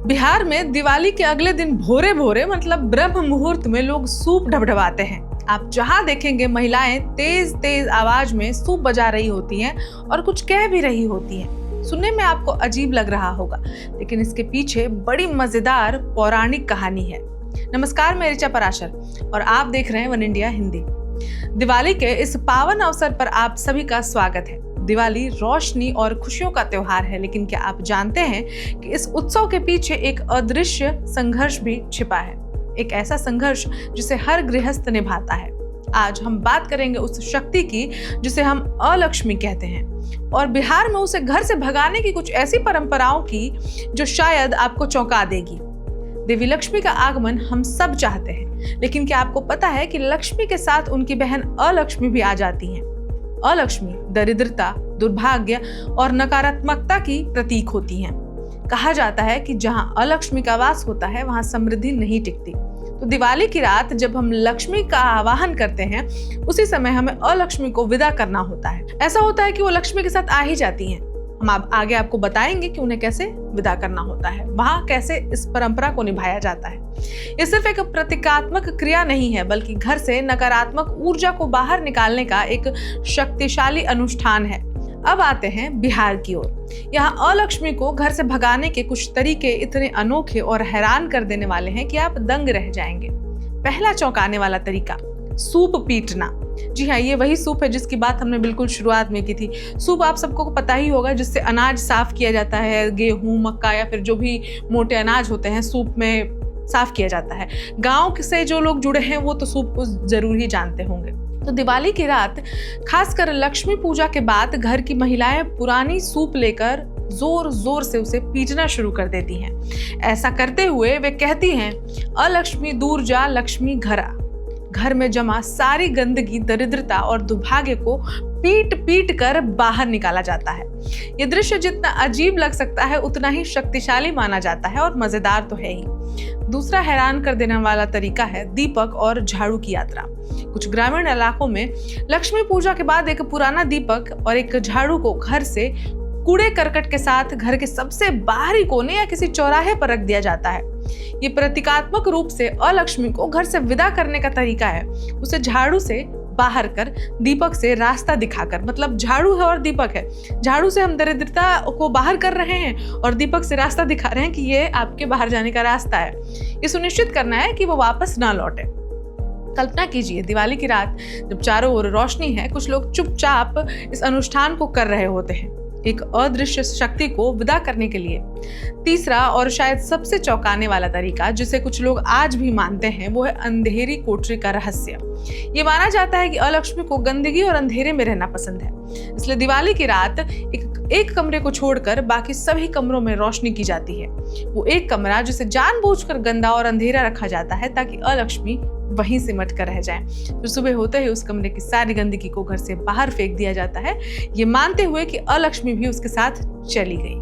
बिहार में दिवाली के अगले दिन भोरे भोरे मतलब ब्रह्म मुहूर्त में लोग सूप ढबढबाते हैं। आप जहां देखेंगे महिलाएं तेज तेज आवाज में सूप बजा रही होती हैं और कुछ कह भी रही होती हैं। सुनने में आपको अजीब लग रहा होगा, लेकिन इसके पीछे बड़ी मजेदार पौराणिक कहानी है। नमस्कार, मैं ऋचा पराशर और आप देख रहे हैं वन इंडिया हिंदी। दिवाली के इस पावन अवसर पर आप सभी का स्वागत है। दिवाली रोशनी और खुशियों का त्योहार है, लेकिन क्या आप जानते हैं कि इस उत्सव के पीछे एक अदृश्य संघर्ष भी छिपा है, एक ऐसा संघर्ष जिसे हर गृहस्थ निभाता है। आज हम बात करेंगे उस शक्ति की जिसे हम अलक्ष्मी कहते हैं, और बिहार में उसे घर से भगाने की कुछ ऐसी परंपराओं की जो शायद आपको चौंका देगी। देवी लक्ष्मी का आगमन हम सब चाहते हैं, लेकिन क्या आपको पता है कि लक्ष्मी के साथ उनकी बहन अलक्ष्मी भी आ जाती हैं। अलक्ष्मी दरिद्रता, दुर्भाग्य और नकारात्मकता की प्रतीक होती हैं। कहा जाता है कि जहां अलक्ष्मी का वास होता है वहां समृद्धि नहीं टिकती। तो दिवाली की रात जब हम लक्ष्मी का आवाहन करते हैं, उसी समय हमें अलक्ष्मी को विदा करना होता है। ऐसा होता है कि वो लक्ष्मी के साथ आ ही जाती हैं। हम आगे आपको बताएंगे कि उन्हें कैसे विदा करना होता है, वहां कैसे इस परंपरा को निभाया जाता है। ये सिर्फ एक प्रतीकात्मक क्रिया नहीं है, बल्कि घर से नकारात्मक ऊर्जा को बाहर निकालने का एक शक्तिशाली अनुष्ठान है। अब आते हैं बिहार की ओर। यहाँ अलक्ष्मी को घर से भगाने के कुछ तरीके इतने अनोखे और हैरान कर देने वाले हैं कि आप दंग रह जाएंगे। पहला चौंकाने वाला तरीका, सूप पीटना। जी हाँ, ये वही सूप है जिसकी बात हमने बिल्कुल शुरुआत में की थी। सूप आप सबको पता ही होगा, जिससे अनाज साफ किया जाता है। गेहूं, मक्का या फिर जो भी मोटे अनाज होते हैं सूप में साफ किया जाता है। गांव से जो लोग जुड़े हैं वो तो सूप को जरूर ही जानते होंगे। तो दिवाली की रात, खासकर लक्ष्मी पूजा के बाद, घर की महिलाएं पुरानी सूप लेकर जोर जोर से उसे पीटना शुरू कर देती हैं। ऐसा करते हुए वे कहती हैं, अलक्ष्मी दूर जा, लक्ष्मी घर आ। घर में जमा सारी गंदगी, दरिद्रता और दुर्भाग्य को पीट पीट कर बाहर निकाला जाता है। ये दृश्य जितना अजीब लग सकता है, उतना ही शक्तिशाली माना जाता है और मजेदार तो है ही। दूसरा हैरान कर देने वाला तरीका है दीपक और झाड़ू की यात्रा। कुछ ग्रामीण इलाकों में लक्ष्मी पूजा के बाद एक पुराना दीपक और एक झाड़ू को घर से कूड़े करकट के साथ घर के सबसे बाहरी कोने या किसी चौराहे पर रख दिया जाता है। ये प्रतीकात्मक रूप से अलक्ष्मी को घर से विदा करने का तरीका है। उसे झाड़ू से बाहर कर, दीपक से रास्ता दिखाकर, मतलब झाड़ू है और दीपक है। झाड़ू से हम दरिद्रता को बाहर कर रहे हैं और दीपक से रास्ता दिखा रहे हैं कि ये आपके बाहर जाने का रास्ता है। ये सुनिश्चित करना है कि वो वापस ना लौटे। कल्पना कीजिए, दिवाली की रात जब चारों ओर रोशनी है, कुछ लोग चुपचाप इस अनुष्ठान को कर रहे होते हैं, एक अदृश्य शक्ति को विदा करने के लिए। तीसरा और शायद सबसे चौंकाने वाला तरीका, जिसे कुछ लोग आज भी मानते हैं, वो है अंधेरी कोठरी का रहस्य। ये माना जाता है कि अलक्ष्मी को गंदगी और अंधेरे में रहना पसंद है, इसलिए दिवाली की रात एक कमरे को छोड़कर बाकी सभी कमरों में रोशनी की जाती है। वो एक कमरा जिसे जानबूझकर गंदा और अंधेरा रखा जाता है ताकि अलक्ष्मी वहीं सिमट कर रह जाए। फिर सुबह होते ही उस कमरे की सारी गंदगी को घर से बाहर फेंक दिया जाता है, ये मानते हुए कि अलक्ष्मी भी उसके साथ चली गई।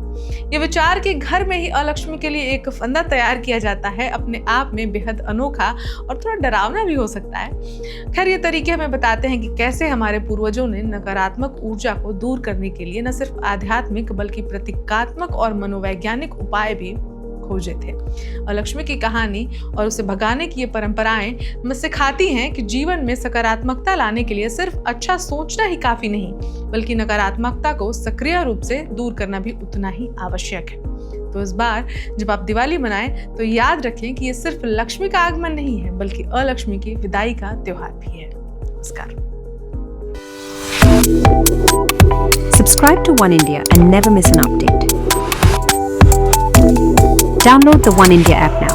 ये विचार कि घर में ही अलक्ष्मी के लिए एक फंदा तैयार किया जाता है, अपने आप में बेहद अनोखा और थोड़ा डरावना भी हो सकता है। खैर, ये तरीके हमें बताते हैं कि कैसे हमारे पूर्वजों ने नकारात्मक ऊर्जा को दूर करने के लिए न सिर्फ आध्यात्मिक बल्कि प्रतीकात्मक और मनोवैज्ञानिक उपाय भी खोजे थे। अलक्ष्मी की कहानी और उसे भगाने की ये परंपराएं हमें सिखाती हैं कि जीवन में सकारात्मकता लाने के लिए सिर्फ अच्छा सोचना ही काफी नहीं, बल्कि नकारात्मकता को सक्रिय रूप से दूर करना भी उतना ही आवश्यक है। तो इस बार जब आप दिवाली मनाएं तो याद रखें कि ये सिर्फ लक्ष्मी का आगमन नहीं है, बल्कि अलक्ष्मी की विदाई का त्योहार भी है। नमस्कार। Subscribe to One India and never miss an update. Download the One India app now.